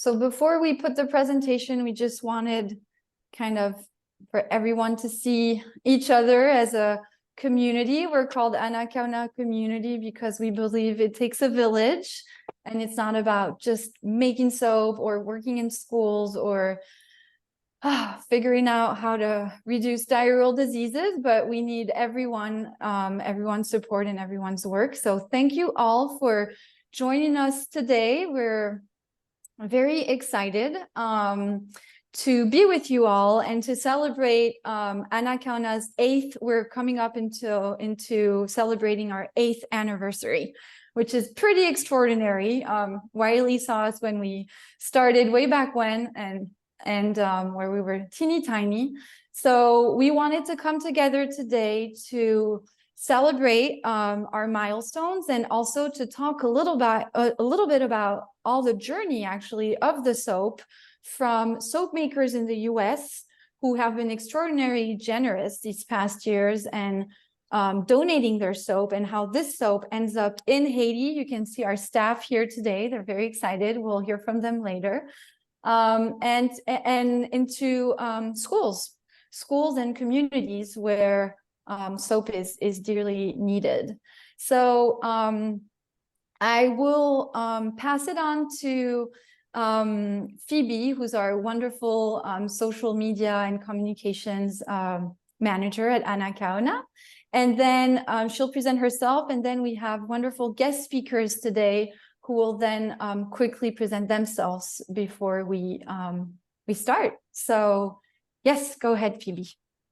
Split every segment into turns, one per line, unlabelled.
So before we put the presentation, we just wanted kind of for everyone to see each other as a community. We're called ANACAONA community because we believe it takes a village, and it's not about just making soap or working in schools or figuring out how to reduce diarrheal diseases, but we need everyone's support and everyone's work. So thank you all for joining us today. We're very excited to be with you all and to celebrate ANACAONA'S 8th. We're coming up into celebrating our 8th anniversary, which is pretty extraordinary. Wiley saw us when we started way back when, and where we were teeny tiny. So we wanted to come together today to celebrate our milestones and also to talk a little bit about all the journey actually of the soap from soap makers in the US who have been extraordinarily generous these past years and donating their soap, and how this soap ends up in Haiti. You can see our staff here today. They're very excited. We'll hear from them later. And into schools and communities where soap is dearly needed. So I will pass it on to Phoebe, who's our wonderful social media and communications manager at ANACAONA. And then she'll present herself, and then we have wonderful guest speakers today who will then quickly present themselves before we start. So yes, go ahead, Phoebe.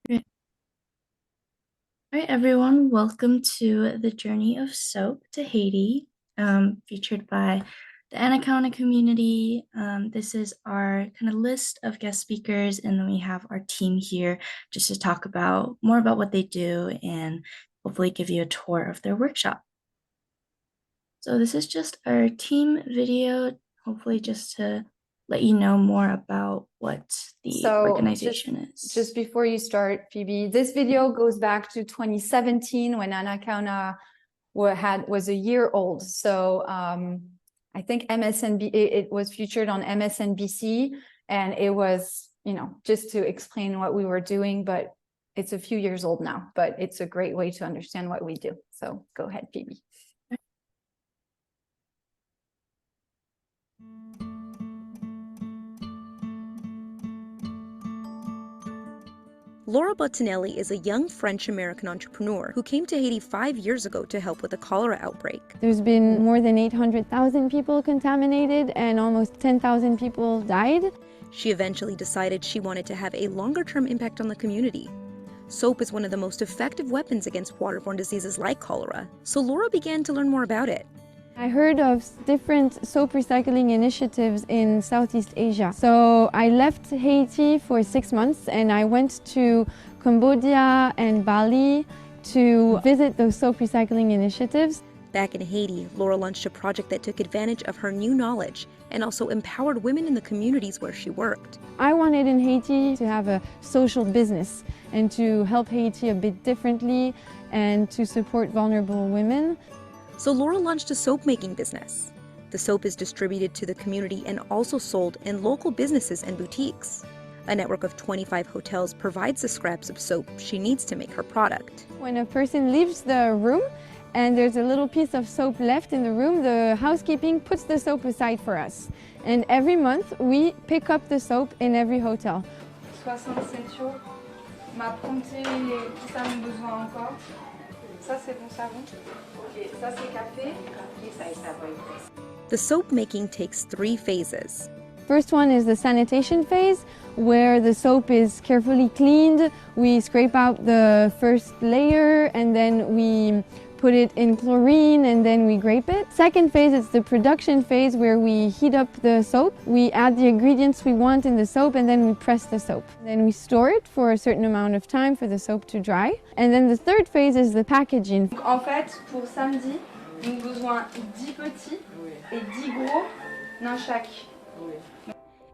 Great. All right, everyone, welcome to the Journey of Soap to Haiti, featured by the ANACAONA community. This is our kind of list of guest speakers, and then we have our team here just to talk more about what they do and hopefully give you a tour of their workshop. So this is just our team video, hopefully just to let you know more about what the organization is.
Just before you start, Phoebe, this video goes back to 2017 when ANACAONA was a year old. So I think it was featured on MSNBC, and it was, just to explain what we were doing, but it's a few years old now, but it's a great way to understand what we do. So go ahead, Phoebe.
Laura Bottinelli is a young French-American entrepreneur who came to Haiti 5 years ago to help with a cholera outbreak.
There's been more than 800,000 people contaminated and almost 10,000 people died.
She eventually decided she wanted to have a longer-term impact on the community. Soap is one of the most effective weapons against waterborne diseases like cholera, so Laura began to learn more about it.
I heard of different soap recycling initiatives in Southeast Asia. So I left Haiti for 6 months and I went to Cambodia and Bali to visit those soap recycling initiatives.
Back in Haiti, Laura launched a project that took advantage of her new knowledge and also empowered women in the communities where she worked.
I wanted in Haiti to have a social business and to help Haiti a bit differently and to support vulnerable women.
So Laura launched a soap-making business. The soap is distributed to the community and also sold in local businesses and boutiques. A network of 25 hotels provides the scraps of soap she needs to make her product.
When a person leaves the room and there's a little piece of soap left in the room, the housekeeping puts the soap aside for us. And every month we pick up the soap in every hotel.
67 jours. Ma promptée, qui ça me besoin encore? Ça c'est bon savon. OK, ça c'est café. Et ça est savon.
The soap making takes 3 phases.
First one is the sanitation phase, where the soap is carefully cleaned. We scrape out the first layer and then we put it in chlorine and then we grape it. Second phase is the production phase, where we heat up the soap. We add the ingredients we want in the soap and then we press the soap. Then we store it for a certain amount of time for the soap to dry. And then the third phase is the packaging.
En fait, pour samedi, nous avons besoin 10 petits et 10 gros d'un chaque.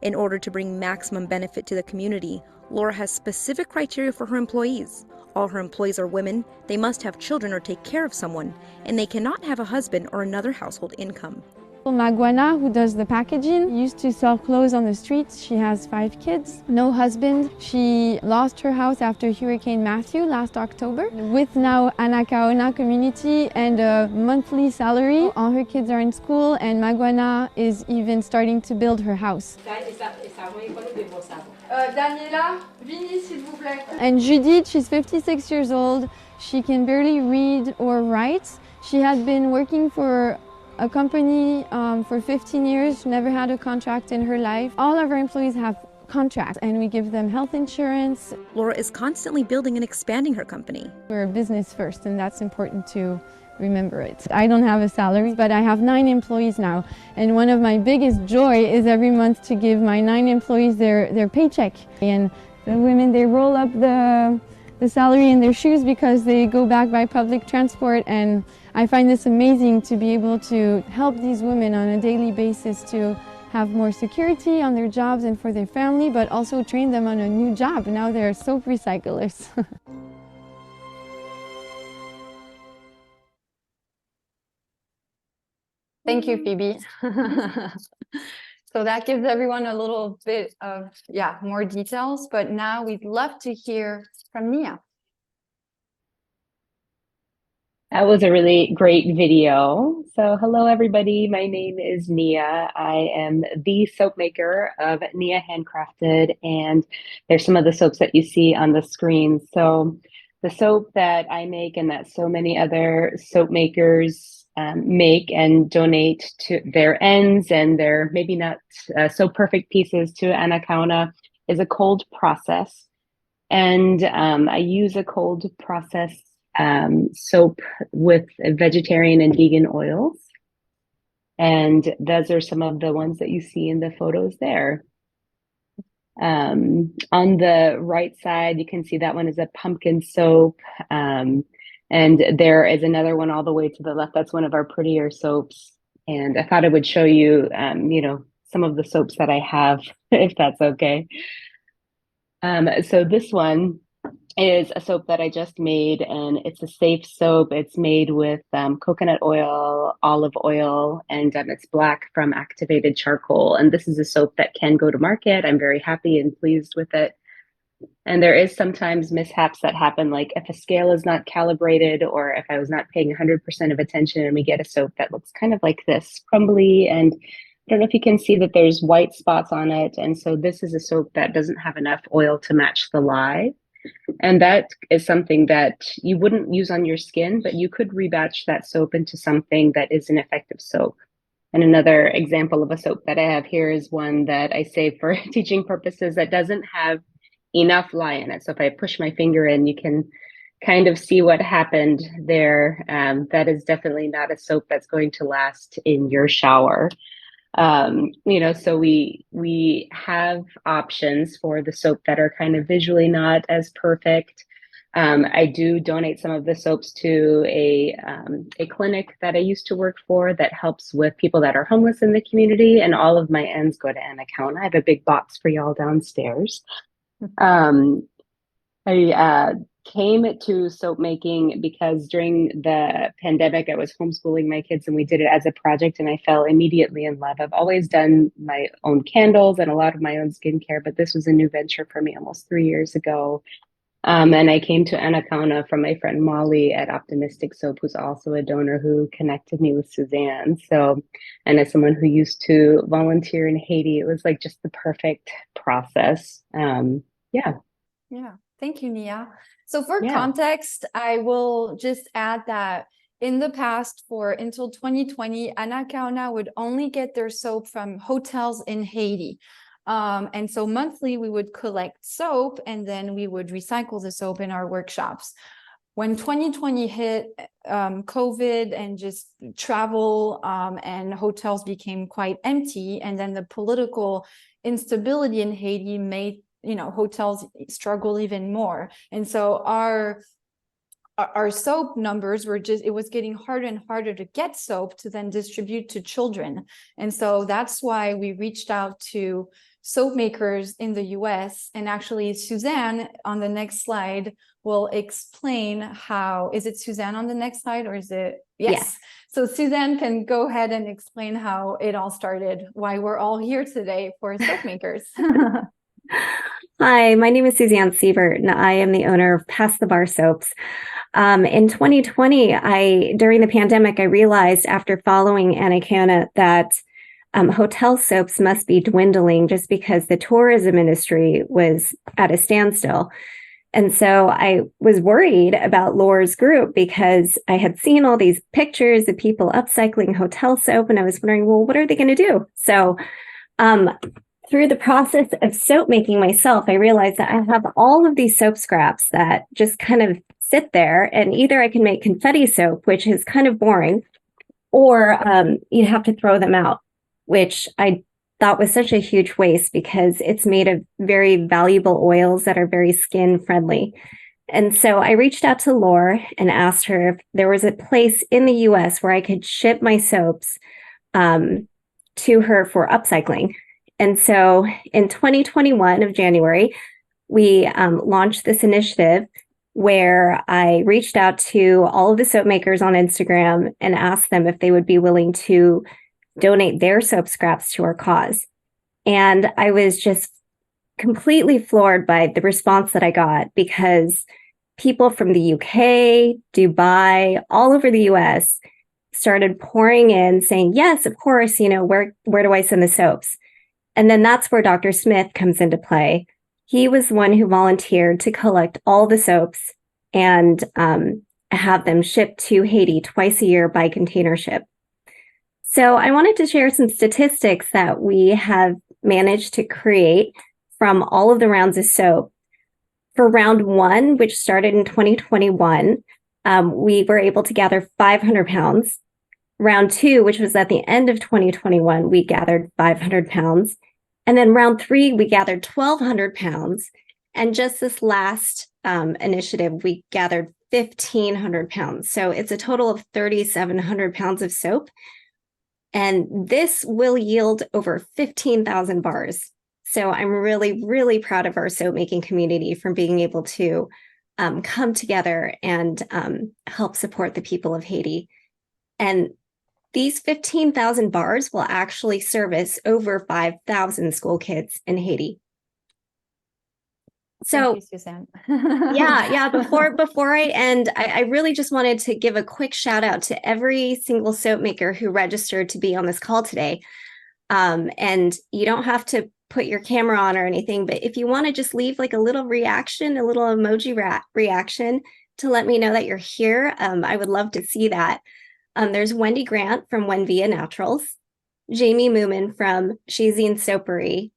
In order to bring maximum benefit to the community, Laura has specific criteria for her employees. All her employees are women, they must have children or take care of someone, and they cannot have a husband or another household income.
Maguana, who does the packaging, used to sell clothes on the streets. She has 5 kids, no husband. She lost her house after Hurricane Matthew last October. With now ANACAONA community and a monthly salary, all her kids are in school, and Maguana is even starting to build her house.
Daniela, Vini, s'il vous plaît.
And Judith, she's 56 years old. She can barely read or write. She had been working for a company for 15 years, never had a contract in her life. All of our employees have contracts and we give them health insurance.
Laura is constantly building and expanding her company.
We're a business first, and that's important to remember it. I don't have a salary, but I have 9 employees now. And one of my biggest joy is every month to give my 9 employees their paycheck. And the women, they roll up the salary in their shoes because they go back by public transport, and I find this amazing to be able to help these women on a daily basis to have more security on their jobs and for their family, but also train them on a new job. Now they're soap recyclers.
Thank you, Phoebe. So that gives everyone a little bit of, more details, but now we'd love to hear from Nia.
That was a really great video. So hello, everybody. My name is Nia. I am the soap maker of Nia Handcrafted, and there's some of the soaps that you see on the screen. So the soap that I make and that so many other soap makers make and donate to their ends and their maybe not so perfect pieces to ANACAONA is a cold process. And I use a cold process soap with vegetarian and vegan oils. And those are some of the ones that you see in the photos there. On the right side, you can see that one is a pumpkin soap. And there is another one all the way to the left. That's one of our prettier soaps. And I thought I would show you, some of the soaps that I have, if that's okay. So this one is a soap that I just made, and it's a safe soap. It's made with coconut oil, olive oil, and it's black from activated charcoal. And this is a soap that can go to market. I'm very happy and pleased with it. And there is sometimes mishaps that happen, like if a scale is not calibrated or if I was not paying 100% of attention and we get a soap that looks kind of like this, crumbly, and I don't know if you can see that there's white spots on it. And so this is a soap that doesn't have enough oil to match the lye. And that is something that you wouldn't use on your skin, but you could rebatch that soap into something that is an effective soap. And another example of a soap that I have here is one that I save for teaching purposes that doesn't have enough lye in it. So if I push my finger in, you can kind of see what happened there. That is definitely not a soap that's going to last in your shower. So we have options for the soap that are kind of visually not as perfect. I do donate some of the soaps to a clinic that I used to work for that helps with people that are homeless in the community, and all of my ends go to ANACAONA. I have a big box for y'all downstairs. I came to soap making because during the pandemic, I was homeschooling my kids and we did it as a project, and I fell immediately in love. I've always done my own candles and a lot of my own skincare, but this was a new venture for me almost 3 years ago. And I came to ANACAONA from my friend Molly at Optimistic Soap, who's also a donor, who connected me with Suzanne. So, and as someone who used to volunteer in Haiti, it was like just the perfect process.
Yeah, thank you, Nia. So for context, I will just add that in the past, until 2020, ANACAONA would only get their soap from hotels in Haiti. And so monthly we would collect soap and then we would recycle the soap in our workshops. When 2020 hit, COVID and just travel and hotels became quite empty, and then the political instability in Haiti made hotels struggle even more. And so our soap numbers were it was getting harder and harder to get soap to then distribute to children. And so that's why we reached out to soap makers in the US. And actually, Suzanne on the next slide will explain how, is it Suzanne on the next slide or is it? Yes. So Suzanne can go ahead and explain how it all started, why we're all here today for soap makers.
Hi, my name is Suzanne Siebert, and I am the owner of Pass the Bar Soaps. In 2020, during the pandemic, I realized after following ANACAONA that hotel soaps must be dwindling just because the tourism industry was at a standstill. And so I was worried about Laura's group because I had seen all these pictures of people upcycling hotel soap, and I was wondering, well, what are they going to do? So through the process of soap making myself, I realized that I have all of these soap scraps that just kind of sit there, and either I can make confetti soap, which is kind of boring, or you'd have to throw them out, which I thought was such a huge waste because it's made of very valuable oils that are very skin friendly. And so I reached out to Laura and asked her if there was a place in the US where I could ship my soaps to her for upcycling. And so in 2021 of January, we launched this initiative where I reached out to all of the soap makers on Instagram and asked them if they would be willing to donate their soap scraps to our cause. And I was just completely floored by the response that I got, because people from the UK, Dubai, all over the US started pouring in saying, yes, of course, where do I send the soaps? And then that's where Dr. Smith comes into play. He was the one who volunteered to collect all the soaps and have them shipped to Haiti twice a year by container ship. So I wanted to share some statistics that we have managed to create from all of the rounds of soap. For round one, which started in 2021, we were able to gather 500 pounds. Round two, which was at the end of 2021, we gathered 500 pounds. And then round three, we gathered 1,200 pounds. And just this last initiative, we gathered 1,500 pounds. So it's a total of 3,700 pounds of soap. And this will yield over 15,000 bars. So I'm really, really proud of our soap making community for being able to come together and help support the people of Haiti. And these 15,000 bars will actually service over 5,000 school kids in Haiti. So,
thank you, Suzanne.
yeah. Before I end, I really just wanted to give a quick shout out to every single soap maker who registered to be on this call today. And you don't have to put your camera on or anything, but if you want to just leave like a little reaction, a little emoji reaction to let me know that you're here, I would love to see that. There's Wendy Grant from Wenvia Naturals, Jamie Moomin from Shazine Soapery,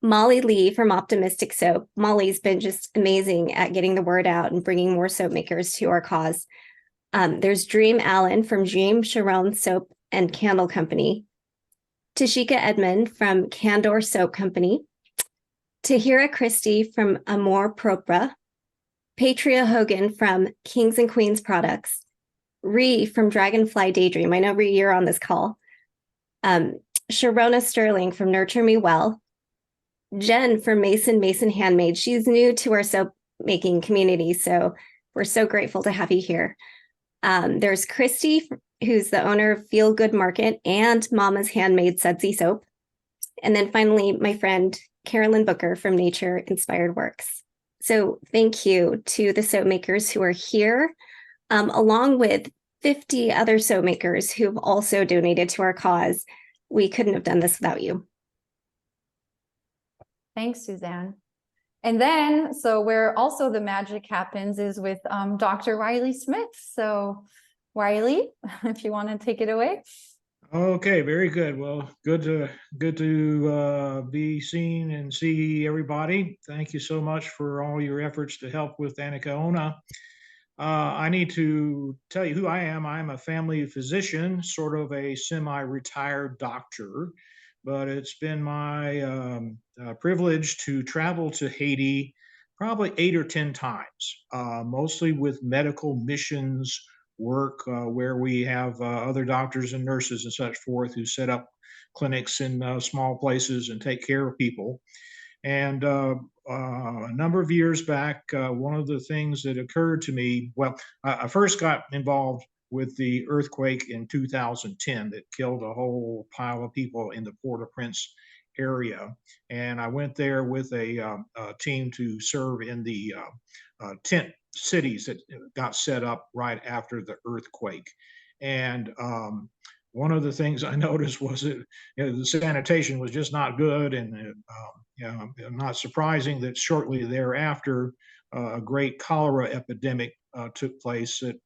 Molly Lee from Optimistic Soap. Molly's been just amazing at getting the word out and bringing more soap makers to our cause. There's Dream Allen from Dream Sharon Soap and Candle Company, Tashika Edmond from Candor Soap Company, Tahira Christie from Amor Propra, Patria Hogan from Kings and Queens Products, Ree from Dragonfly Daydream. I know, Ree, you're on this call. Sharona Sterling from Nurture Me Well, Jen from Mason Handmade. She's new to our soap making community, so we're so grateful to have you here. There's Christy, who's the owner of Feel Good Market and Mama's Handmade Sudsy Soap. And then finally, my friend Carolyn Booker from Nature Inspired Works. So thank you to the soap makers who are here, along with 50 other soap makers who've also donated to our cause. We couldn't have done this without you.
Thanks, Suzanne. And then, so where also the magic happens is with Dr. Riley Smith. So Riley, if you want to take it away.
Okay, very good. Well, good to be seen and see everybody. Thank you so much for all your efforts to help with ANACAONA. I need to tell you who I am. I'm a family physician, sort of a semi-retired doctor, but it's been my privilege to travel to Haiti probably 8 or 10 times, mostly with medical missions work where we have other doctors and nurses and such forth who set up clinics in small places and take care of people. And a number of years back, one of the things that occurred to me, well, I first got involved with the earthquake in 2010 that killed a whole pile of people in the Port-au-Prince area. And I went there with a team to serve in the tent cities that got set up right after the earthquake. And one of the things I noticed was that the sanitation was just not good, and not surprising that shortly thereafter a great cholera epidemic took place that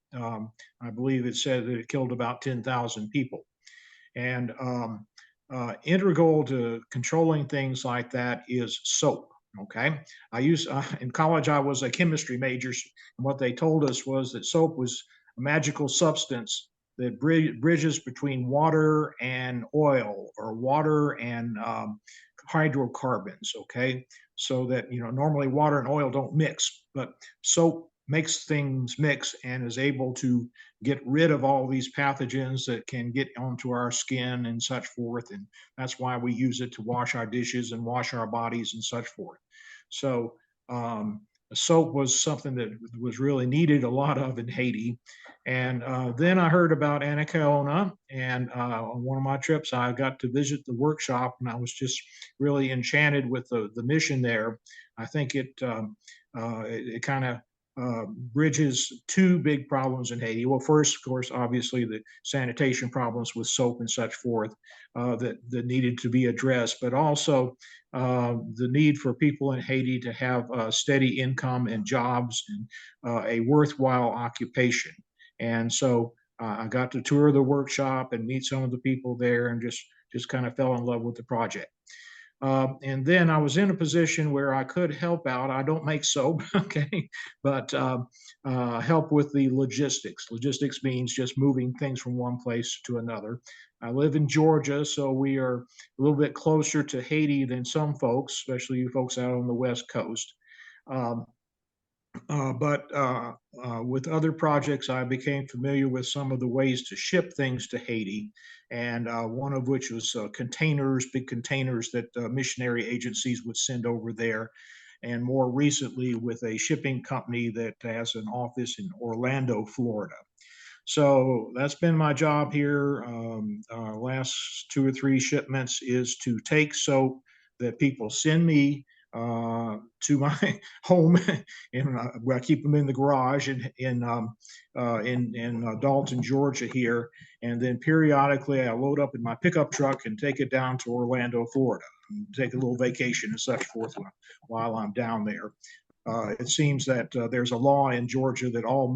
I believe it said that it killed about 10,000 people. And integral to controlling things like that is soap. Okay, in college I was a chemistry major, and what they told us was that soap was a magical substance that bridges between water and oil, or water and hydrocarbons. Okay, so that normally water and oil don't mix, but soap makes things mix and is able to get rid of all these pathogens that can get onto our skin and such forth. And that's why we use it to wash our dishes and wash our bodies and such forth. So soap was something that was really needed a lot of in Haiti. And then I heard about ANACAONA, and on one of my trips, I got to visit the workshop, and I was just really enchanted with the mission there. I think it kind of bridges two big problems in Haiti. Well, first, of course, obviously the sanitation problems with soap and such forth that needed to be addressed, but also the need for people in Haiti to have a steady income and jobs and a worthwhile occupation. And so I got to tour the workshop and meet some of the people there, and just kind of fell in love with the project. And then I was in a position where I could help out. I don't make soap, okay, but help with the logistics. Logistics means just moving things from one place to another. I live in Georgia, so we are a little bit closer to Haiti than some folks, especially you folks out on the West Coast. But with other projects, I became familiar with some of the ways to ship things to Haiti, and one of which was containers, big containers that missionary agencies would send over there. And more recently, with a shipping company that has an office in Orlando, Florida. So that's been my job here. Last 2 or 3 shipments is to take soap that people send me to my home, and I keep them in the garage in Dalton, Georgia here, and then periodically I load up in my pickup truck and take it down to Orlando, Florida, and take a little vacation and such forth while I'm down there. It seems that there's a law in Georgia that all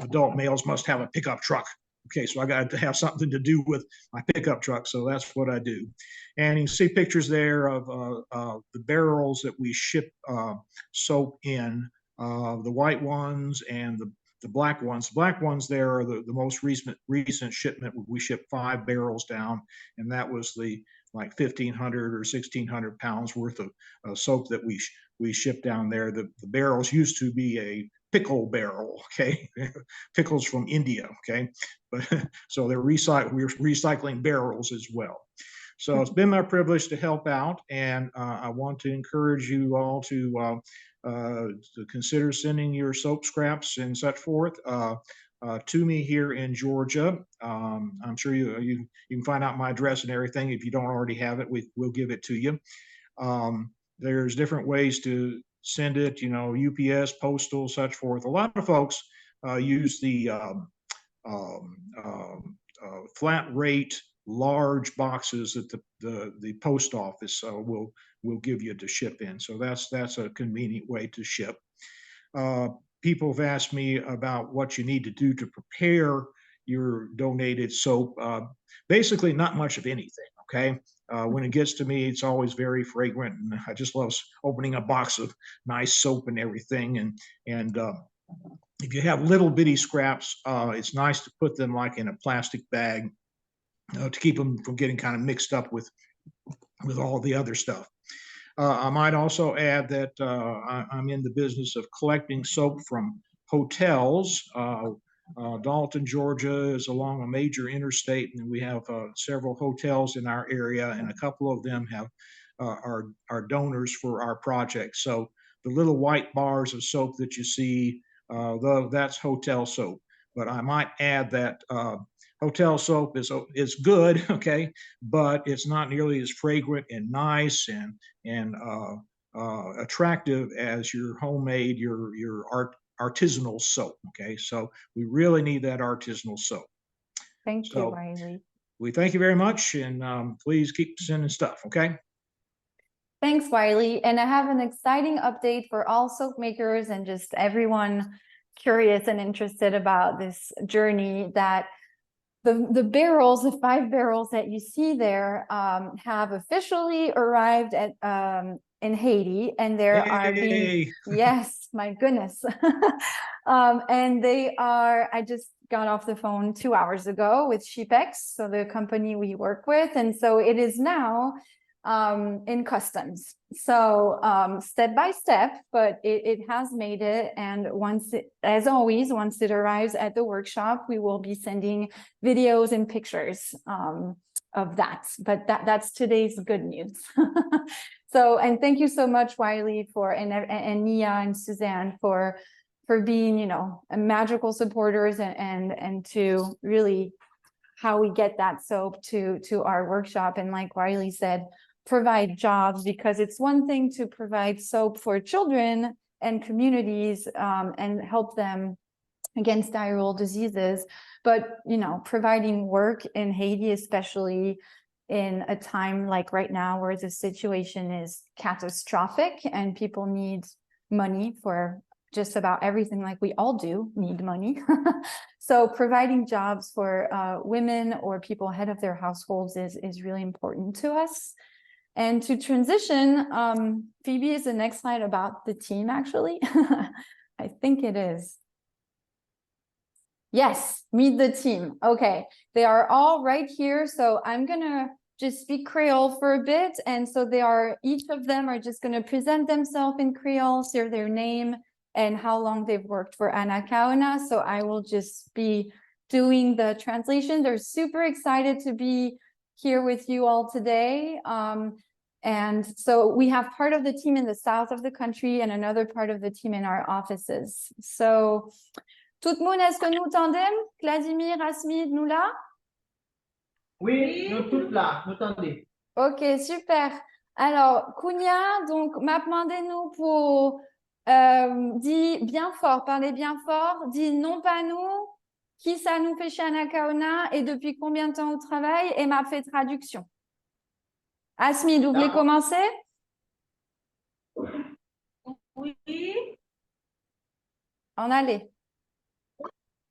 adult males must have a pickup truck. Okay, so I got to have something to do with my pickup truck, so that's what I do. And you can see pictures there of the barrels that we ship soap in, the white ones and the black ones. The black ones there are the most recent shipment. We shipped 5 barrels down, and that was the like 1,500 or 1,600 pounds worth of soap that we shipped down there. The barrels used to be a pickle barrel, okay, pickles from India, okay, but so we're recycling barrels as well. So it's been my privilege to help out, and I want to encourage you all to consider sending your soap scraps and such forth to me here in Georgia. I'm sure you can find out my address and everything. If you don't already have it, we'll give it to you. There's different ways to send it, UPS, postal, such forth. A lot of folks use the flat rate large boxes that the post office will give you to ship in. So that's a convenient way to ship. People have asked me about what you need to do to prepare your donated soap. Basically, not much of anything. Okay. When it gets to me, it's always very fragrant, and I just love opening a box of nice soap and everything. And if you have little bitty scraps, it's nice to put them like in a plastic bag to keep them from getting kind of mixed up with all the other stuff. I might also add that I'm in the business of collecting soap from hotels. Dalton, Georgia is along a major interstate, and we have several hotels in our area, and a couple of them have are donors for our project. So the little white bars of soap that you see, that's hotel soap. But I might add that hotel soap is good, okay, but it's not nearly as fragrant and nice and attractive as your homemade, your artisanal soap. Okay, so we really need that artisanal soap.
Thank you, Wiley.
We thank you very much, and please keep sending stuff. Okay.
Thanks, Wiley. And I have an exciting update for all soap makers and just everyone curious and interested about this journey, that the barrels, the 5 barrels that you see there, have officially arrived at in Haiti, and there are being, yes, my goodness. And they are, I just got off the phone 2 hours ago with Sheepex, so the company we work with, and so it is now in customs. So step by step, but it has made it. And as always, once it arrives at the workshop, we will be sending videos and pictures of that. But that's today's good news. So, and thank you so much, Wiley, and Nia and Suzanne for being, a magical supporters and to really how we get that soap to our workshop. And like Wiley said, provide jobs, because it's one thing to provide soap for children and communities and help them against diarrheal diseases, but providing work in Haiti, especially in a time like right now where the situation is catastrophic and people need money for just about everything, like we all do need money. So providing jobs for women or people head of their households is really important to us. And to transition, Phoebe, is the next slide about the team, actually? I think it is. Yes, meet the team. Okay, they are all right here. So I'm gonna just speak Creole for a bit. And so each of them are just gonna present themselves in Creole, share their name and how long they've worked for ANACAONA. So I will just be doing the translation. They're super excited to be here with you all today. And so we have part of the team in the south of the country and another part of the team in our offices. So, tout le monde, est-ce que nous tendons? Vladimir, Asmid, nous là?
Oui, nous toutes là, nous tendons.
Ok, super. Alors, Kounia, donc, m'a demandé nous pour dire bien fort, parler bien fort, dire non pas nous, qui ça nous fait chez ANACAONA et depuis combien de temps au travail, et m'a fait traduction. Asmid, vous voulez commencer?
Oui.
En allez.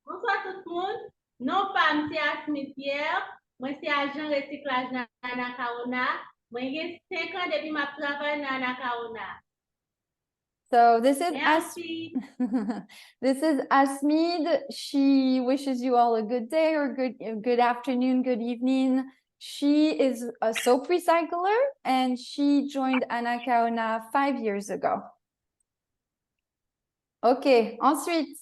Bonsoir tout le monde. Non pas M. Asmid Pierre, moi c'est agent recyclage dans ANACAONA. Moi j'ai 5 ans depuis ma travail dans ANACAONA.
So this is this is Asmid. She wishes you all a good day or good afternoon, good evening. She is a soap recycler and she joined ANACAONA 5 years ago. Ok, ensuite.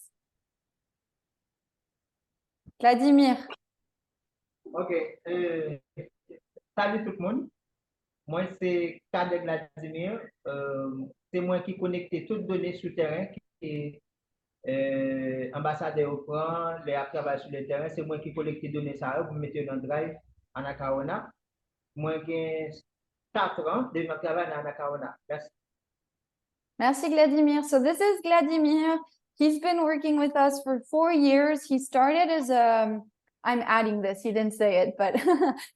Vladimir.
Ok, salut tout le monde. Moi, c'est Kadek Vladimir. C'est moi qui connecte toutes les données sur le terrain, qui est ambassadeur au prend, les travail sur le terrain. C'est moi qui collecte les données ça, pour mettre dans le drive ANACAONA. Moi, j'ai 4 ans de ma travail dans ANACAONA. Merci.
Merci, Vladimir. So this is Vladimir. He's been working with us for 4 years. He started as I'm adding this, he didn't say it, but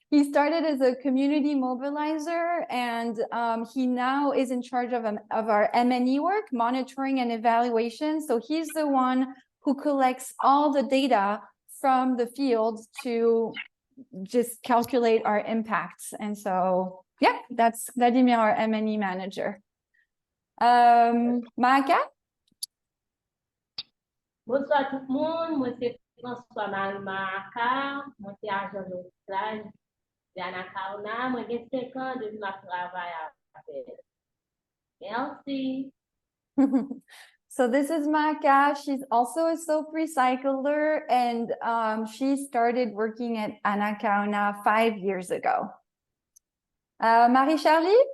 he started as a community mobilizer, and he now is in charge of our M&E work, monitoring and evaluation. So he's the one who collects all the data from the field to just calculate our impacts. And so, yeah, that's Vladimir, our M&E manager. Maaka?
Bonsoir tout le monde. Moi c'est François Maaka. Moi c'est agent de recyclage de ANACAONA. Moi j'ai 5 ans depuis ma travail avec. Merci.
So this is Maka. She's also a soap recycler, and she started working at ANACAONA 5 years ago. Marie-Charlie?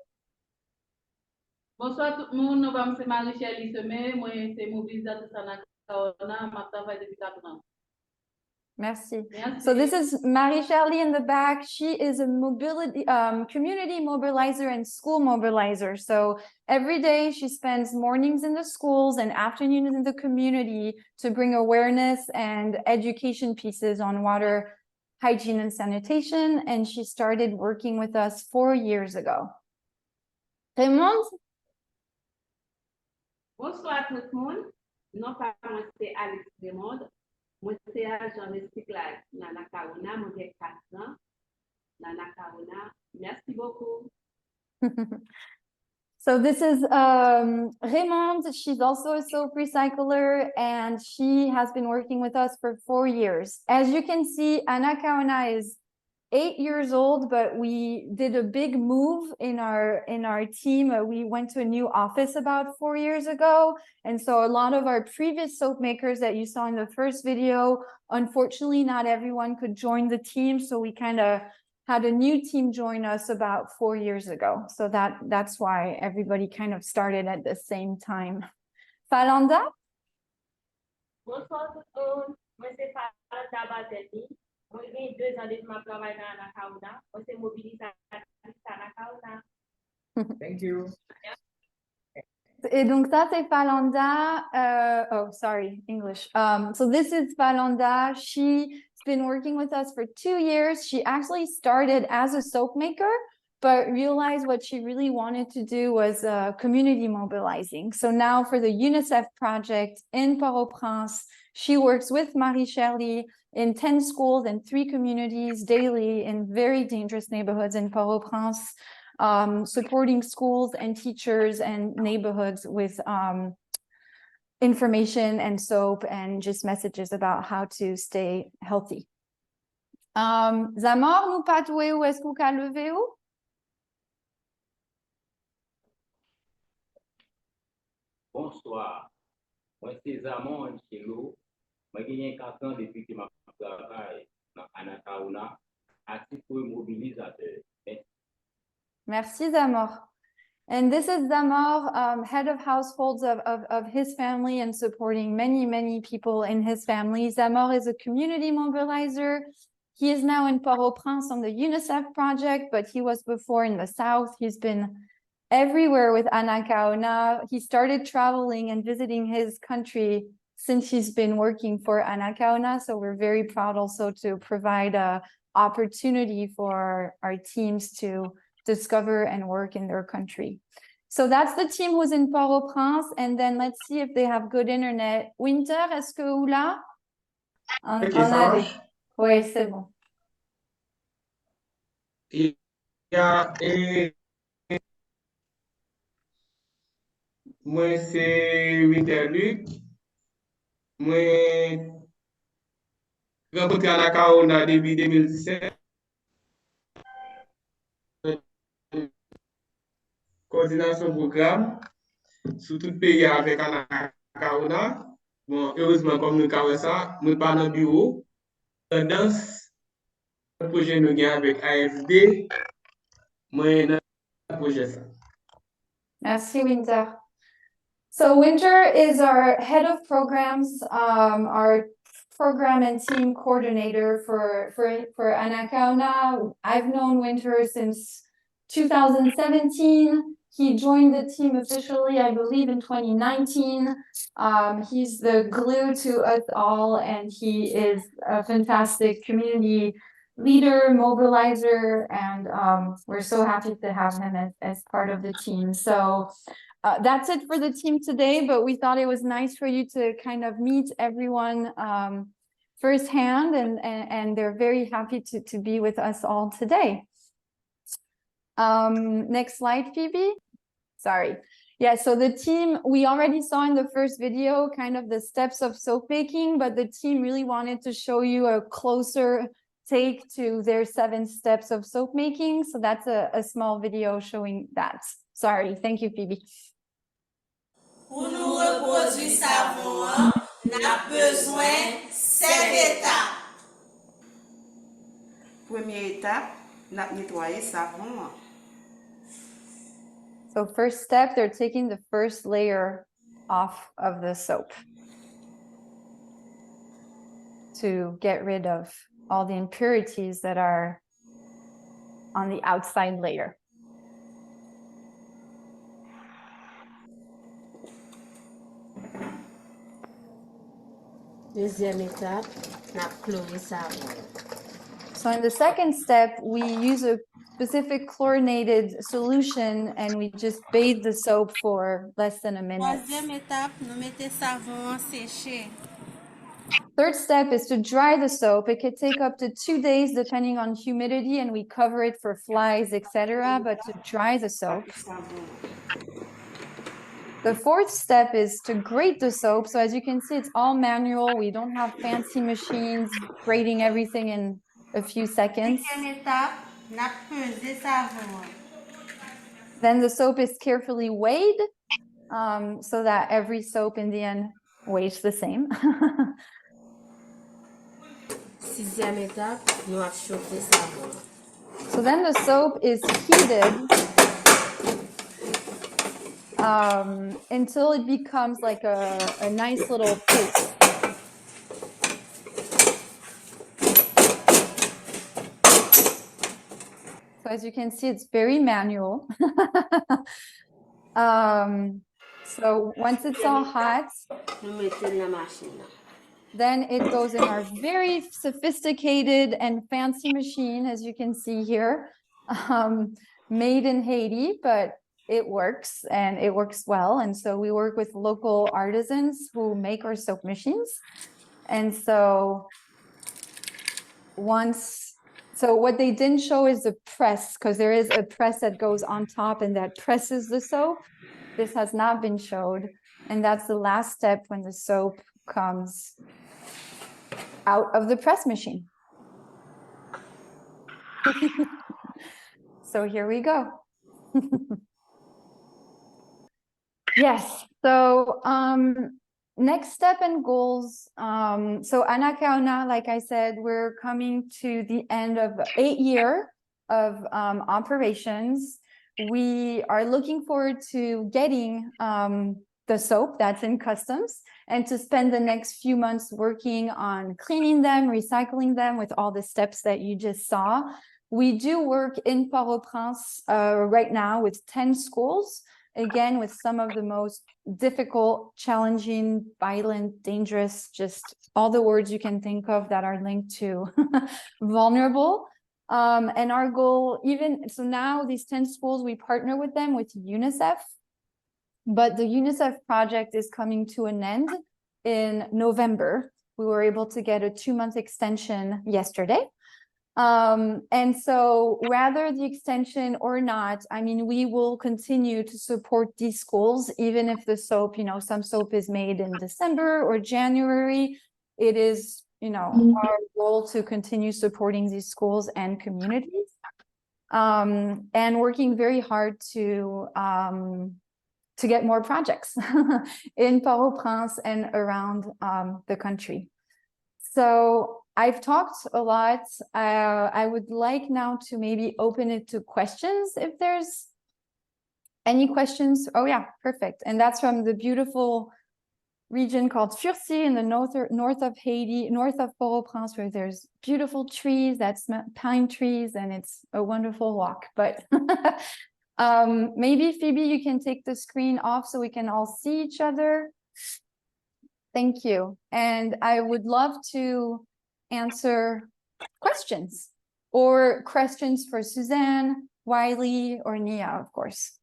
Bonsoir tout le monde, c'est Marie-Charlie Semé, moi c'est mobilisatrice ANACAONA, je travaille depuis 4 ans.
Merci.
Merci.
So this is Marie-Charlie in the back. She is a mobility community mobilizer and school mobilizer. So every day she spends mornings in the schools and afternoons in the community to bring awareness and education pieces on water hygiene and sanitation. And she started working with us 4 years ago. Raymond?
Bonsoir tout le monde. Non, pas moi, c'est Alex Raymond. Moi, c'est agent recyclage dans ANACAONA. Moi, j'ai 4 ans dans ANACAONA. Merci beaucoup.
So this is Raymond. She's also a soap recycler, and she has been working with us for 4 years. As you can see, ANACAONA is 8 years old, but we did a big move in our team. We went to a new office about 4 years ago. And so a lot of our previous soap makers that you saw in the first video, unfortunately, not everyone could join the team. So we kind of had a new team join us about 4 years ago. So that's why everybody kind of started at the same time. Falanda?
Bonsoir tout le monde. Moi, c'est Falanda Bazeli. Moi, j'ai 2 ans de ma travail dans ANACAONA. Moi, c'est mobilisatrice ANACAONA.
Thank you.
Et donc ça c'est Falanda. Oh, sorry, English. So this is Falanda. She's been working with us for 2 years. She actually started as a soap maker, but realized what she really wanted to do was community mobilizing. So now for the UNICEF project in Port-au-Prince, she works with Marie-Charlie in 10 schools and 3 communities daily in very dangerous neighborhoods in Port-au-Prince. Supporting schools and teachers and neighborhoods with information and soap and just messages about how to stay healthy. Zamor, nou pa toué ou est-ce ka leve ou?
Bonsoir. Moi, c'est Zamor Angelo. Moi, j'ai 4 ans depuis que je travaille dans ANACAONA, actif pour mobilisateur.
Merci, Zamor. And this is Zamor, head of households of his family and supporting many, many people in his family. Zamor is a community mobilizer. He is now in Port-au-Prince on the UNICEF project, but he was before in the South. He's been everywhere with ANACAONA. He started traveling and visiting his country since he's been working for ANACAONA. So we're very proud also to provide a opportunity for our teams to discover and work in their country. So that's the team who's in Port-au-Prince. And then let's see if they have good internet. Winter, est-ce que vous là? Oui, c'est bon.
Moi, c'est Winter Luc. Moi, rencontré ANACAONA depuis 2017. Coordination programme sur tout le pays avec ANACAONA. Bon, heureusement, comme nous avons ça, nous pas dans le bureau. Tendance, le projet nous gagne avec AFD. Moi, dans le projet ça.
Merci, Winter. So Winter is our head of programs, our program and team coordinator for ANACAONA. I've known Winter since 2017. He joined the team officially, I believe, in 2019. He's the glue to us all, and he is a fantastic community leader, mobilizer, and we're so happy to have him as part of the team. So that's it for the team today, but we thought it was nice for you to kind of meet everyone firsthand, and they're very happy to be with us all today. Next slide, Phoebe. Sorry. Yeah, so the team, we already saw in the first video kind of the steps of soap making, but the team really wanted to show you a closer take to their 7 steps of soap making. So that's a small video showing that. Sorry. Thank you, Phoebe.
Pour nous reproduire savon, n'a besoin 7 étapes.
Première étape, n'a nettoyer savon.
So first step, they're taking the first layer off of the soap to get rid of all the impurities that are on the outside layer.
Deuxième étape, n'a chloré savon.
So in the second step, we use a specific chlorinated solution and we just bathe the soap for less than a minute.
Troisième étape, nous mettons savon séché.
Third step is to dry the soap. It could take up to 2 days depending on humidity, and we cover it for flies, etc. But to dry the soap. The fourth step is to grate the soap. So as you can see, it's all manual. We don't have fancy machines grating everything in a few seconds.
Cinquième étape, n'a pesé savon.
Then the soap is carefully weighed so that every soap in the end weighs the same.
Sixième étape, nous avons chauffé savon.
So then the soap is heated until it becomes like a nice little paste. So as you can see, it's very manual. So once it's all hot,
Nous mettons dans la machine.
then it goes in our very sophisticated and fancy machine, as you can see here, made in Haiti, but it works and it works well. And so we work with local artisans who make our soap machines. And so what they didn't show is the press, because there is a press that goes on top and that presses the soap. This has not been showed. And that's the last step when the soap comes out of the press machine. So here we go. Yes. So next step and goals. So ANACAONA, like I said, we're coming to the end of 8 years of operations. We are looking forward to getting the soap that's in customs and to spend the next few months working on cleaning them, recycling them with all the steps that you just saw. We do work in Port-au-Prince right now with 10 schools, again, with some of the most difficult, challenging, violent, dangerous, just all the words you can think of that are linked to vulnerable. And our goal, even so now, these 10 schools, we partner with them with UNICEF, but the UNICEF project is coming to an end in November. We were able to get a 2-month extension yesterday. And so rather the extension or not, I mean, we will continue to support these schools, even if the soap, some soap is made in December or January. It is, our goal to continue supporting these schools and communities, and working very hard to get more projects in Port-au-Prince and around the country. So I've talked a lot. I would like now to maybe open it to questions if there's any questions. Oh yeah, perfect. And that's from the beautiful region called Furcy in the north of Haiti, north of Port-au-Prince, where there's beautiful trees, that's pine trees, and it's a wonderful walk. But maybe Phoebe, you can take the screen off so we can all see each other. Thank you. And I would love to answer questions or questions for Suzanne, Wiley, or Nia, of course.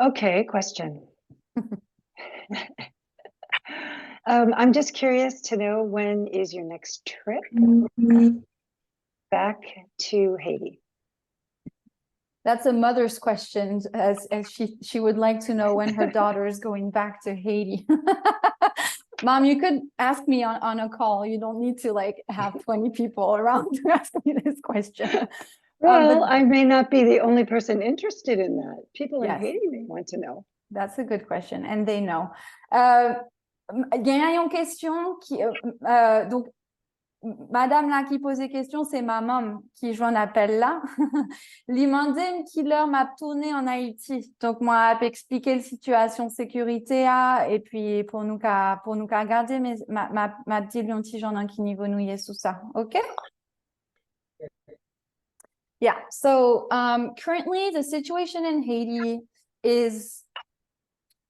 Okay, question. I'm just curious to know, when is your next trip back to Haiti?
That's a mother's question, as she would like to know when her daughter is going back to Haiti. Mom, you could ask me on a call. You don't need to like have 20 people around to ask me this question.
Well,
But
I may not be the only person interested in that. People in
yes,
Haiti may want to know.
that's a good question, and they know. Gagne une question donc Madame là qui posait question, c'est ma maman qui joue un appel là. Li mandem qui leur m'a tourné en Haïti. Donc moi, j'ai expliqué la situation de sécurité et puis pour nous garder, mais ma dit un petit genre qui niveau nous y est sous ça. OK? Yeah. So currently the situation in Haiti is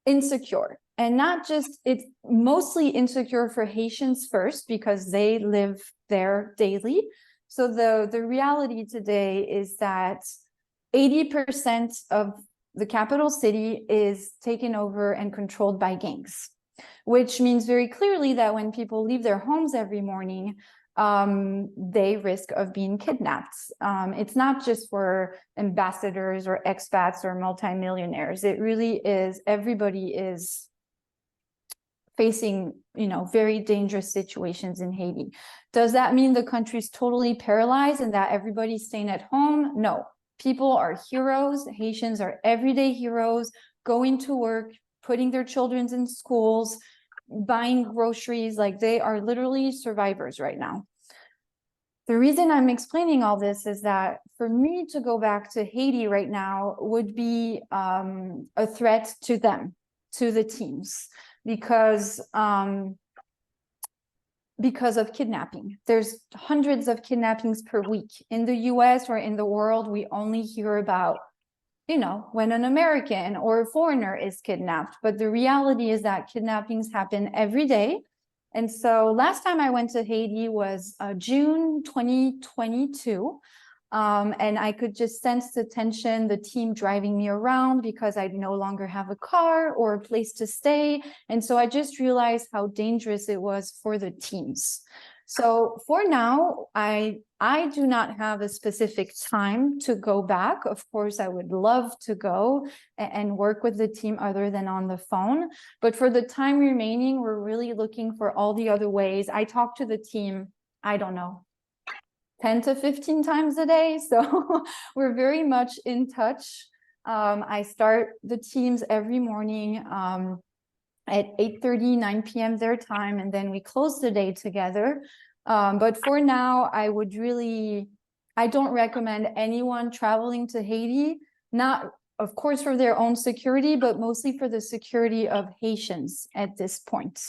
insecure. And not just, it's mostly insecure for Haitians first because they live there daily. So the reality today is that 80% of the capital city is taken over and controlled by gangs, which means very clearly that when people leave their homes every morning, they risk of being kidnapped. It's not just for ambassadors or expats or multimillionaires. It really is, everybody is facing, very dangerous situations in Haiti. Does that mean the country's totally paralyzed and that everybody's staying at home? No. People are heroes. Haitians are everyday heroes, going to work, putting their children in schools, buying groceries. Like, they are literally survivors right now. The reason I'm explaining all this is that for me to go back to Haiti right now would be a threat to them, to the teams, because of kidnapping. There's hundreds of kidnappings per week. In the US or in the world, we only hear about, when an American or a foreigner is kidnapped. But the reality is that kidnappings happen every day. And so last time I went to Haiti was June 2022. And I could just sense the tension, the team driving me around because I no longer have a car or a place to stay. And so I just realized how dangerous it was for the teams. So for now, I do not have a specific time to go back. Of course, I would love to go and work with the team other than on the phone. But for the time remaining, we're really looking for all the other ways. I talk to the team, I don't know, 10 to 15 times a day. So we're very much in touch. I start the teams every morning at 8:30, 9 p.m. their time, and then we close the day together. But for now, I don't recommend anyone traveling to Haiti, not, of course, for their own security, but mostly for the security of Haitians at this point.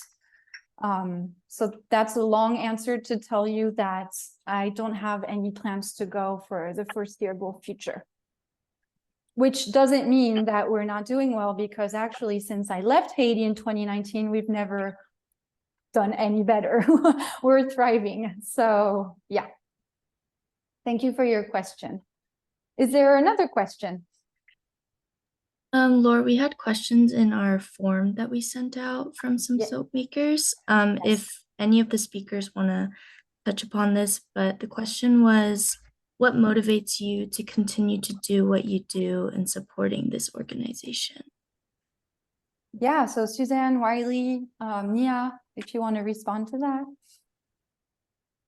So that's a long answer to tell you that I don't have any plans to go for the foreseeable future. Which doesn't mean that we're not doing well, because actually, since I left Haiti in 2019, we've never done any better. We're thriving. So yeah. Thank you for your question. Is there another question?
Laura, we had questions in our form that we sent out from some soap makers. If any of the speakers want to touch upon this, but the question was, what motivates you to continue to do what you do in supporting this organization?
Yeah, so Suzanne, Wiley, Nia, if you want to respond to that.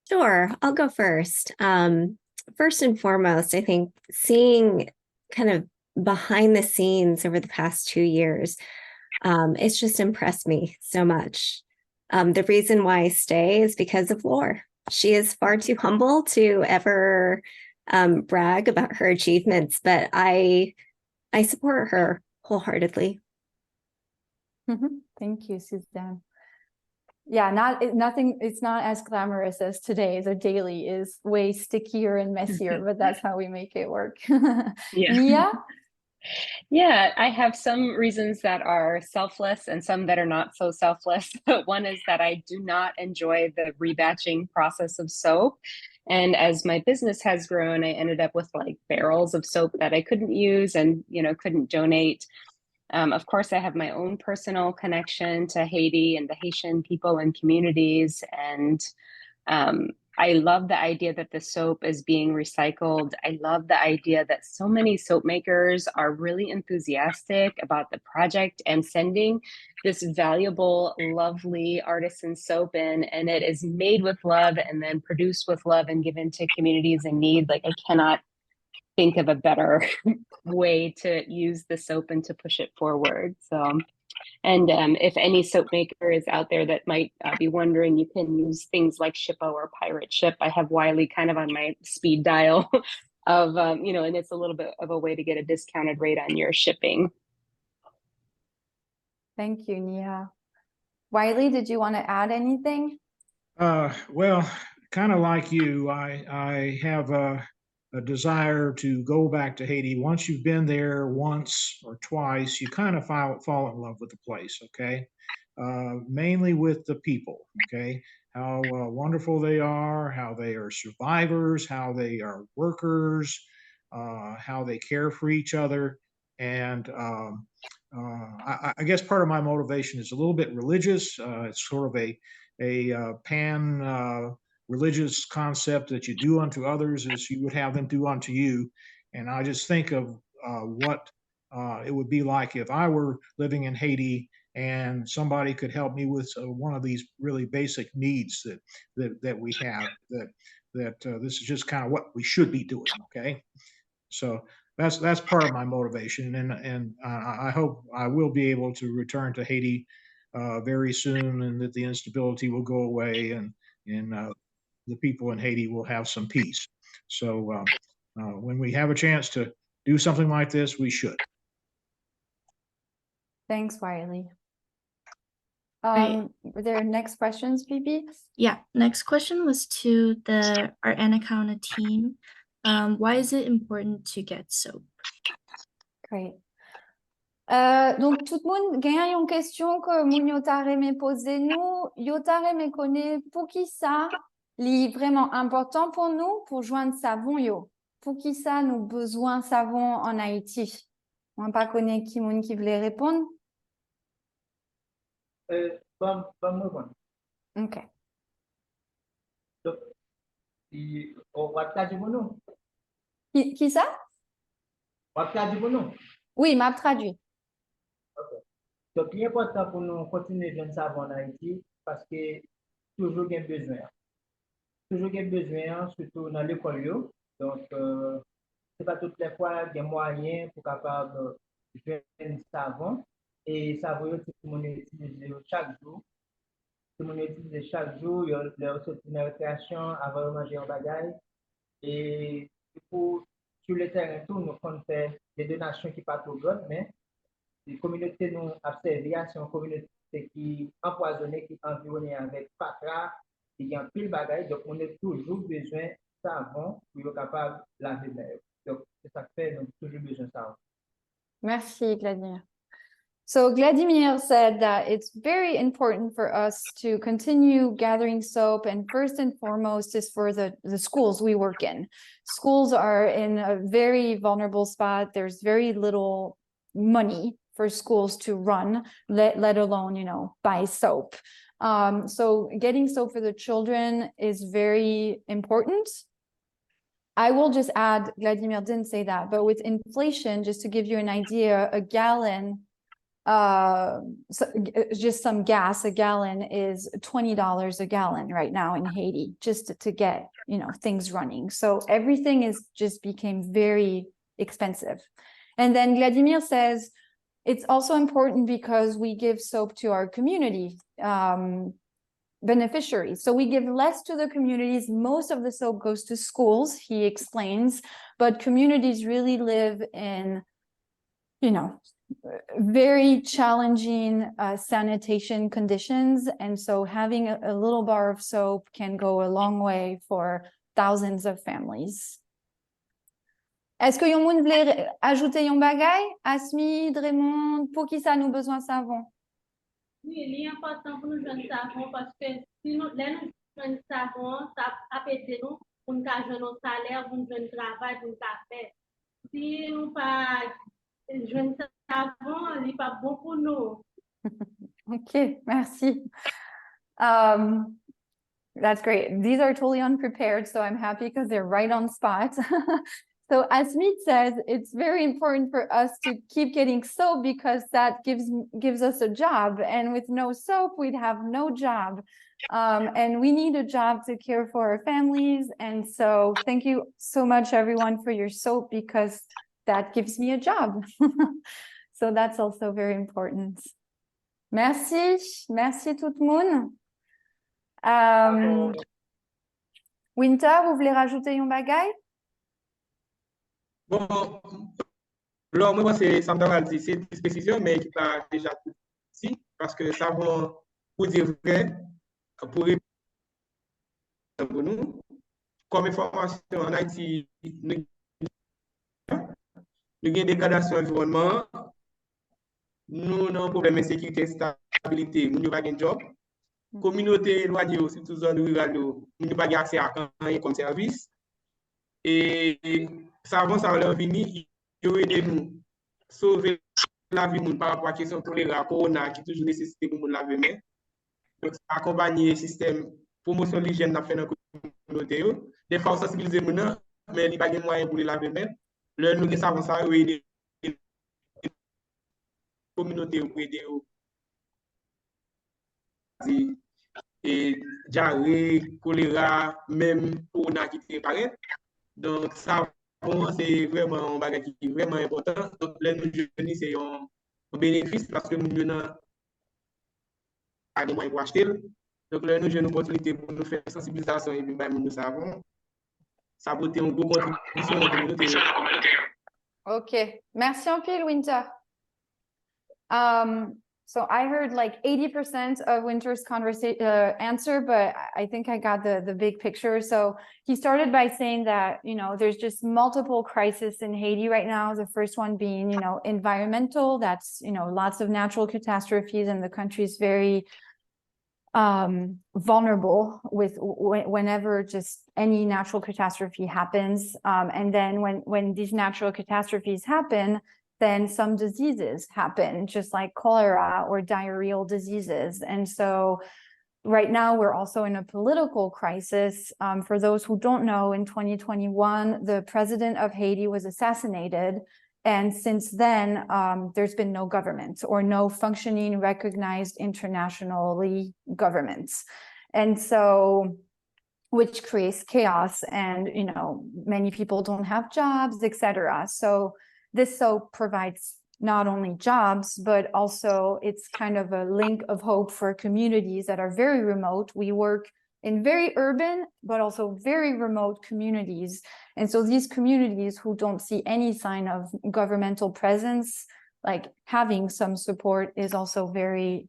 Sure, I'll go first. First and foremost, I think seeing kind of behind the scenes over the past 2 years, it's just impressed me so much. The reason why I stay is because of Laura. She is far too humble to ever brag about her achievements, but I support her wholeheartedly.
Thank you, Suzanne. Yeah, it's not as glamorous as today. The daily is way stickier and messier, but that's how we make it work. Nia?
Yeah, I have some reasons that are selfless and some that are not so selfless. One is that I do not enjoy the rebatching process of soap. And as my business has grown, I ended up with like barrels of soap that I couldn't use and, couldn't donate. Of course, I have my own personal connection to Haiti and the Haitian people and communities. And I love the idea that the soap is being recycled. I love the idea that so many soap makers are really enthusiastic about the project and sending this valuable, lovely artisan soap in, and it is made with love and then produced with love and given to communities in need. Like, I cannot think of a better way to use the soap and to push it forward. So, and if any soap maker is out there that might be wondering, you can use things like Shippo or Pirate Ship. I have Wiley kind of on my speed dial of, and it's a little bit of a way to get a discounted rate on your shipping.
Thank you, Nia. Wiley, did you want to add anything?
Well, kind of like you, I have a desire to go back to Haiti. Once you've been there once or twice, you kind of fall in love with the place, okay? Mainly with the people, okay? How wonderful they are, how they are survivors, how they are workers, how they care for each other. And I guess part of my motivation is a little bit religious. It's sort of a pan religious concept that you do unto others as you would have them do unto you. And I just think of what it would be like if I were living in Haiti and somebody could help me with one of these really basic needs that we have. That this is just kind of what we should be doing. Okay, so that's part of my motivation, and I hope I will be able to return to Haiti very soon, and that the instability will go away, and the people in Haiti will have some peace. So when we have a chance to do something like this, we should.
Thanks, Wiley.
Right.
Were there next questions, Pipi?
Yeah, next question was to our ANACAONA team. Why is it important to get soap?
Great. Donc, tout le monde gagne une question que moun yo ta reme pose nous. Yo ta reme connaît pour qui ça li vraiment important pour nous pour joindre savon yo. Pour qui ça nous besoin savon en Haïti? On pas connaît qui moun qui voulait répondre.
Pas moi.
Ok.
Donc, on va traduire pour nous.
Qui ça?
On va traduire pour nous.
Oui, m'a traduit.
Okay. Donc, il est important pour nous continuer de savon en Haïti parce que toujours il y a besoin. Toujours il y a besoin, surtout dans l'école. Donc, c'est pas toutes les fois qu'il y a moyen pour capable de faire savon. Et savon, tout le monde utilise chaque jour. Tout le monde utilise chaque jour. Il y a aussi une récréation avant de manger un bagage. Et du coup, sur le terrain, tout, nous comptons faire des donations qui partent au God, mais les communautés nous observent, c'est une communauté qui est empoisonnée, qui est environnée avec patra, qui a pile de bagages. Donc, on a toujours besoin de savon pour être capable de laver l'air. Donc, c'est ça que fait, nous avons toujours besoin de savon.
Merci, Vladimir. So Vladimir said that it's very important for us to continue gathering soap, and first and foremost is for the schools we work in. Schools are in a very vulnerable spot. There's very little money for schools to run, let alone, buy soap. So getting soap for the children is very important. I will just add, Vladimir didn't say that, but with inflation, just to give you an idea, a gallon, just some gas, a gallon is $20 a gallon right now in Haiti, just to get, things running. So everything is just became very expensive. And then Vladimir says, it's also important because we give soap to our community beneficiaries. So we give less to the communities. Most of the soap goes to schools, he explains, but communities really live in, very challenging sanitation conditions. And so having a little bar of soap can go a long way for thousands of families. Est-ce que yon moun vle ajouter yon bagay? Asmi, Raymond, pour qui ça nous besoin savon?
Oui, il est important pour nous jouer savon parce que si nous jouons savon, ça a aidé nous pour nous jouer nos salaires, pour nous jouer travail, pour nous faire. Si nous pas jouer savon, il n'est pas bon pour nous.
Ok, merci. That's great. These are totally unprepared, so I'm happy because they're right on spot. So as Meet says, it's very important for us to keep getting soap because that gives us a job. And with no soap, we'd have no job. And we need a job to care for our families. And so thank you so much, everyone, for your soap because that gives me a job. So that's also very important. Merci. Merci tout le monde. Winter, vous voulez rajouter un bagay?
Bon, là, moi, c'est ça me dit, c'est une précision, mais qui a déjà tout ici, parce que ça va, pour dire vrai, pour nous, comme information en Haïti, nous avons une dégradation de l'environnement, nous avons un problème de sécurité et stabilité, nous n'avons pas de job. Communauté éloignée, surtout zone rurale, nous n'avons pas accès à rien comme service. Et ça va, ça va leur venir, ils vont aider nous sauver la vie par rapport à la question de choléra, corona, qui toujours nécessité pour nous laver main. Donc, accompagner le système promotion de l'hygiène dans la communauté. Des fois, sensibiliser les gens, mais il n'y a pas de moyens pour les laver main. Le nous savons ça, aider la communauté pour aider et diarrhée, choléra, même corona qui est pareil. Donc, ça, c'est vraiment un bagage qui est vraiment important. Donc, là, nous jeunes, c'est un bénéfice parce que nous n'avons pas de moyens pour acheter. Donc, là, nous avons une opportunité pour nous faire sensibilisation et puis, nous savons, ça peut être une bonne contribution dans la communauté.
Okay, merci en pile, Winter. So I heard like 80% of Winter's answer, but I think I got the big picture. So he started by saying that, you know, there's just multiple crises in Haiti right now. The first one being, you know, environmental. That's, you know, lots of natural catastrophes and the country is very vulnerable with whenever just any natural catastrophe happens. And then when these natural catastrophes happen, then some diseases happen, just like cholera or diarrheal diseases. And so right now we're also in a political crisis. For those who don't know, in 2021, the president of Haiti was assassinated. And since then, there's been no government or no functioning, recognized internationally governments. And so, which creates chaos and, you know, many people don't have jobs, etc. So this soap provides not only jobs, but also it's kind of a link of hope for communities that are very remote. We work in very urban, but also very remote communities. And so these communities who don't see any sign of governmental presence, like having some support is also very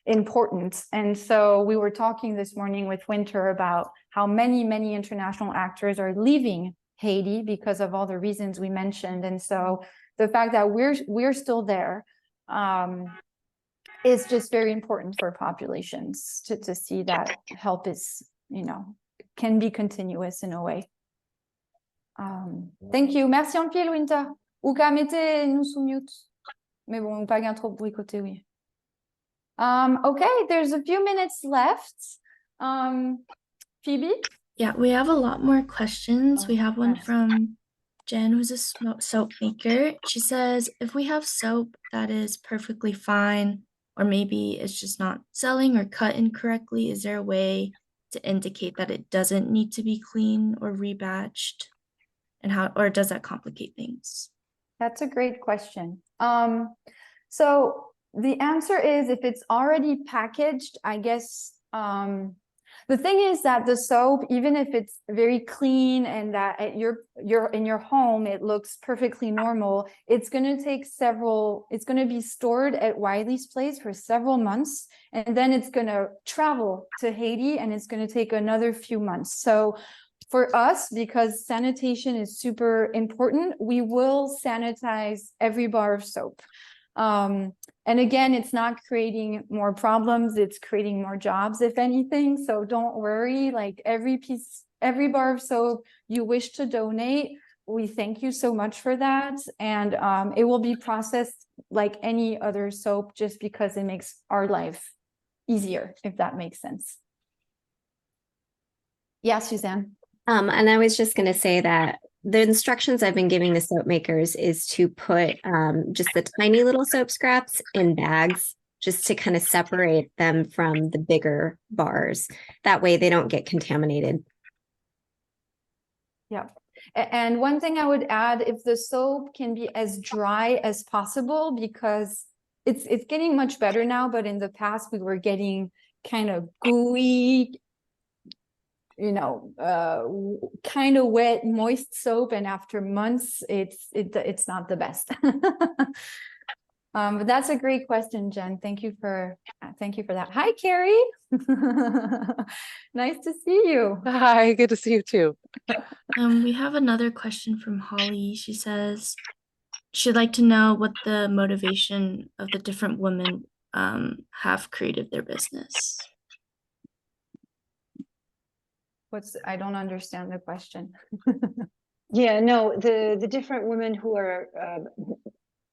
important. And so we were talking this morning with Winter about how many international actors are leaving Haiti because of all the reasons we mentioned. And so the fact that we're still there is just very important for populations to see that help is, you know, can be continuous in a way. Thank you. Merci en pile, Winter. Ou ka mette nous sous mute. Mais bon, pas gain trop bruit côté, oui. Okay, there's a few minutes left. Phoebe?
Yeah, we have a lot more questions. We have one from Jen, who's a soap maker. She says, if we have soap that is perfectly fine, or maybe it's just not selling or cut incorrectly, is there a way to indicate that it doesn't need to be clean or rebatched? And how, or does that complicate things?
That's a great question. So the answer is if it's already packaged, I guess, the thing is that the soap, even if it's very clean and that at you're in your home, it looks perfectly normal, it's going to take it's going to be stored at Wiley's place for several months. And then it's going to travel to Haiti and it's going to take another few months. So for us, because sanitation is super important, we will sanitize every bar of soap. And again, it's not creating more problems, it's creating more jobs, if anything. So don't worry, like every bar of soap you wish to donate, we thank you so much for that. And it will be processed like any other soap just because it makes our life easier, if that makes sense. Yeah, Suzanne.
And I was just going to say that the instructions I've been giving the soap makers is to put just the tiny little soap scraps in bags, just to kind of separate them from the bigger bars. That way they don't get contaminated.
Yeah. And one thing I would add, if the soap can be as dry as possible, because it's getting much better now, but in the past we were getting kind of gooey, you know, kind of wet, moist soap, and after months, it's not the best. But that's a great question, Jen. Thank you for that. Hi, Carrie. Nice to see you.
Hi, good to see you too.
We have another question from Holly. She says she'd like to know what the motivation of the different women have created their business.
I don't understand the question.
Yeah, no, the different women who are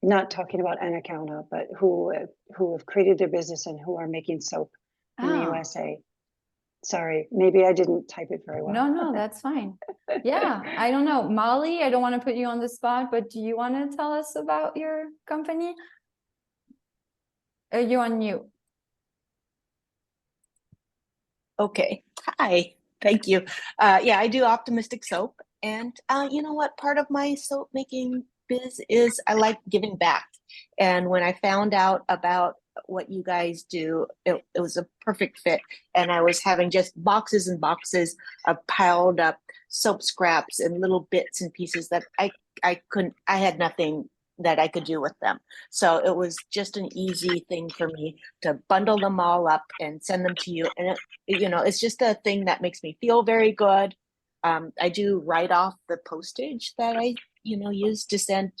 not talking about ANACAONA, but who have created their business and who are making soap in the USA. Sorry, maybe I didn't type it very well.
No, that's fine. Yeah, I don't know. Molly, I don't want to put you on the spot, but do you want to tell us about your company? Are you on mute?
Okay. Hi. Thank you. Yeah, I do optimistic soap. And you know what? Part of my soap making biz is I like giving back. And when I found out about what you guys do, it was a perfect fit. And I was having just boxes and boxes of piled up soap scraps and little bits and pieces that I had nothing that I could do with them. So it was just an easy thing for me to bundle them all up and send them to you. And it's just a thing that makes me feel very good. I do write off the postage that I use to send.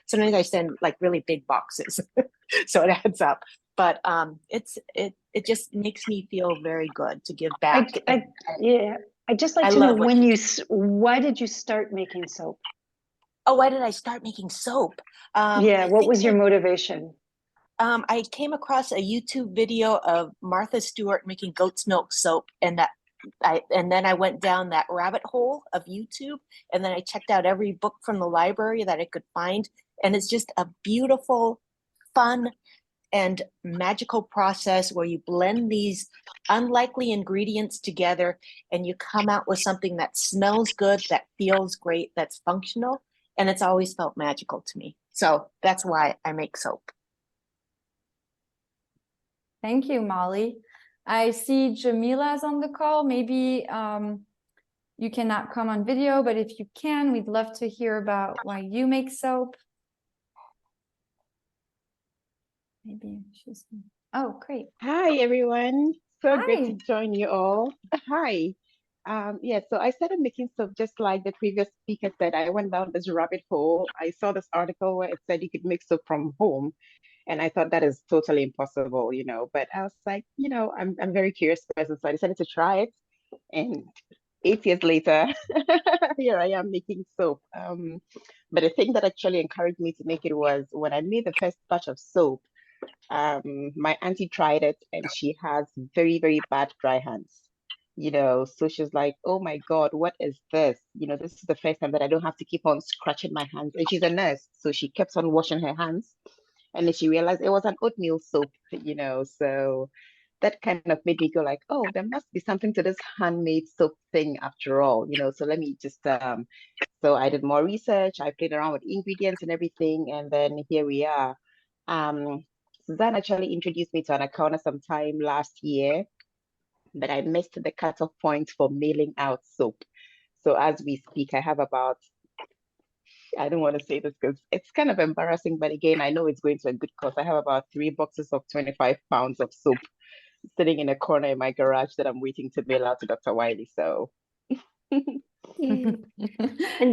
Sometimes I send like really big boxes, so it adds up. But it just makes me feel very good to give back.
I'd just like to know why did you start making soap?
Oh, why did I start making soap?
What was your motivation?
I came across a YouTube video of Martha Stewart making goat's milk soap, and then I went down that rabbit hole of YouTube, and then I checked out every book from the library that I could find, and it's just a beautiful, fun, and magical process where you blend these unlikely ingredients together, and you come out with something that smells good, that feels great, that's functional, and it's always felt magical to me. So that's why I make soap.
Thank you, Molly. I see Jamila's on the call. Maybe you cannot come on video, but if you can, we'd love to hear about why you make soap. Maybe she's... Oh, great.
Hi, everyone. So
Hi.
great to join you all. Hi. So I started making soap just like the previous speaker said. I went down this rabbit hole. I saw this article where it said you could make soap from home. And I thought that is totally impossible, but I was like, I'm very curious person. So I decided to try it. And 8 years later, here I am making soap. But the thing that actually encouraged me to make it was when I made the first batch of soap, my auntie tried it and she has very, very bad dry hands. So she's like, oh my God, what is this? This is the first time that I don't have to keep on scratching my hands. And she's a nurse, so she kept on washing her hands. And then she realized it was an oatmeal soap, so that kind of made me go like, oh, there must be something to this handmade soap thing after all, so let me just, so I did more research. I played around with ingredients and everything. And then here we are. Suzanne actually introduced me to ANACAONA sometime last year, but I missed the cutoff point for mailing out soap. So as we speak, I have about, I don't want to say this because it's kind of embarrassing, but again, I know it's going to a good cause. I have about 3 boxes of 25 pounds of soap sitting in a corner in my garage that I'm waiting to mail out to Dr. Wiley. So.
And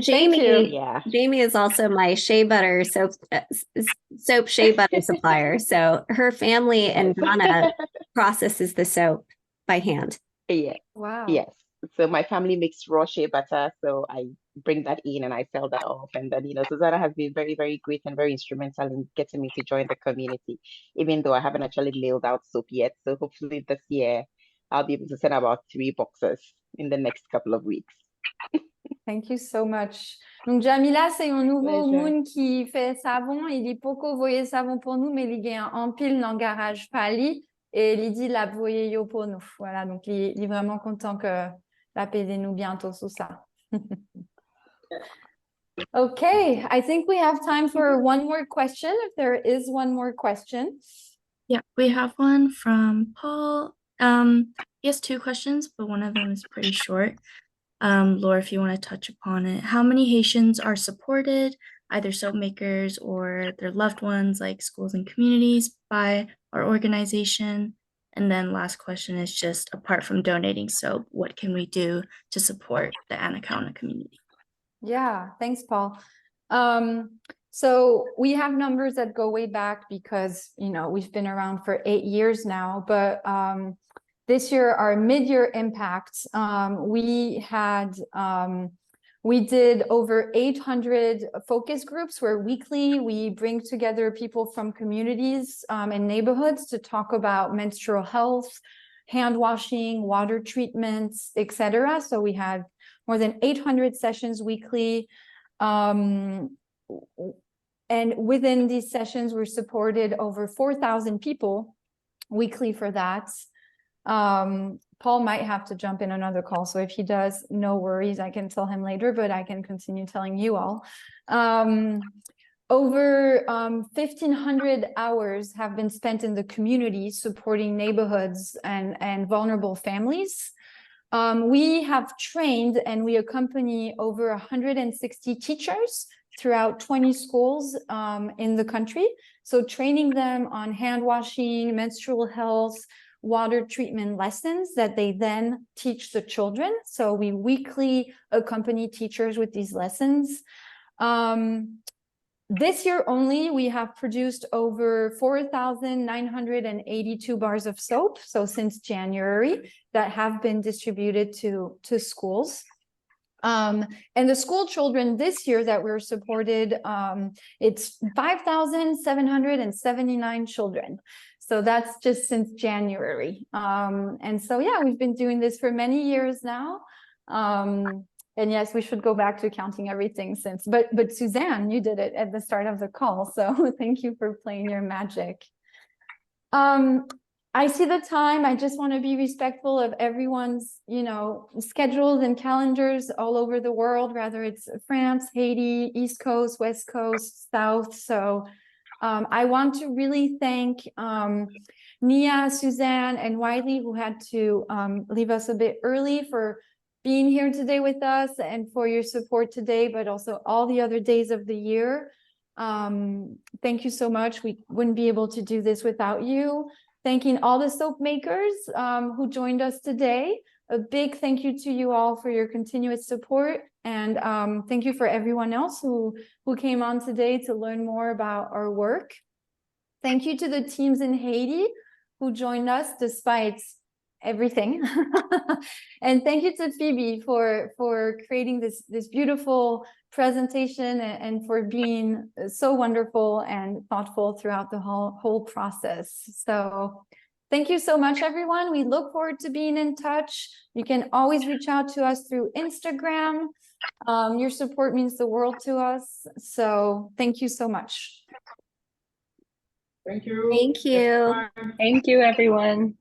Jamie is also my shea butter soap shea butter supplier. So her family in Ghana processes the soap by hand.
Yeah.
Wow.
Yes. So my family makes raw shea butter, so I bring that in and I sell that off. And then, Susanna has been very, very great and very instrumental in getting me to join the community, even though I haven't actually mailed out soap yet. So hopefully this year I'll be able to send about 3 boxes in the next couple of weeks.
Thank you so much. Donc, Jamila, c'est un nouveau
Pleasure.
moun qui fait savon. Il est beaucoup voyer savon pour nous, mais il gagne en pile dans le garage pali. Et il dit la voyer yo pour nous. Voilà, donc il est vraiment content que la PD nous bientôt sous ça. Okay, I think we have time for one more question, if there is one more question.
Yeah, we have one from Paul. He has 2 questions, but one of them is pretty short. Laura, if you want to touch upon it, how many Haitians are supported, either soap makers or their loved ones, like schools and communities, by our organization? And then last question is just, apart from donating soap, what can we do to support the ANACAONA community?
Yeah, thanks, Paul. So we have numbers that go way back because, you know, we've been around for 8 years now, but this year, our mid-year impact, we did over 800 focus groups where weekly we bring together people from communities and neighborhoods to talk about menstrual health, hand washing, water treatments, etc. So we had more than 800 sessions weekly. And within these sessions, we're supported over 4,000 people weekly for that. Paul might have to jump in another call, so if he does, no worries, I can tell him later, but I can continue telling you all. Over 1,500 hours have been spent in the community supporting neighborhoods and vulnerable families. We have trained and we accompany over 160 teachers throughout 20 schools in the country. So training them on hand washing, menstrual health, water treatment lessons that they then teach the children. So we weekly accompany teachers with these lessons. This year only, we have produced over 4,982 bars of soap. So since January, that have been distributed to schools. And the school children this year that we're supported, it's 5,779 children. So that's just since January. And so, yeah, we've been doing this for many years now. And yes, we should go back to counting everything since, but Suzanne, you did it at the start of the call. So thank you for playing your magic. I see the time. I just want to be respectful of everyone's, you know, schedules and calendars all over the world, whether it's France, Haiti, East Coast, West Coast, South. So I want to really thank Nia, Suzanne, and Wiley, who had to leave us a bit early, for being here today with us and for your support today, but also all the other days of the year. Thank you so much. We wouldn't be able to do this without you. Thanking all the soap makers who joined us today. A big thank you to you all for your continuous support. And thank you for everyone else who came on today to learn more about our work. Thank you to the teams in Haiti who joined us despite everything. And thank you to Phoebe for creating this beautiful presentation and for being so wonderful and thoughtful throughout the whole process. So thank you so much, everyone. We look forward to being in touch. You can always reach out to us through Instagram. Your support means the world to us. So thank you so much.
Thank you.
Thank you. Thank you, everyone.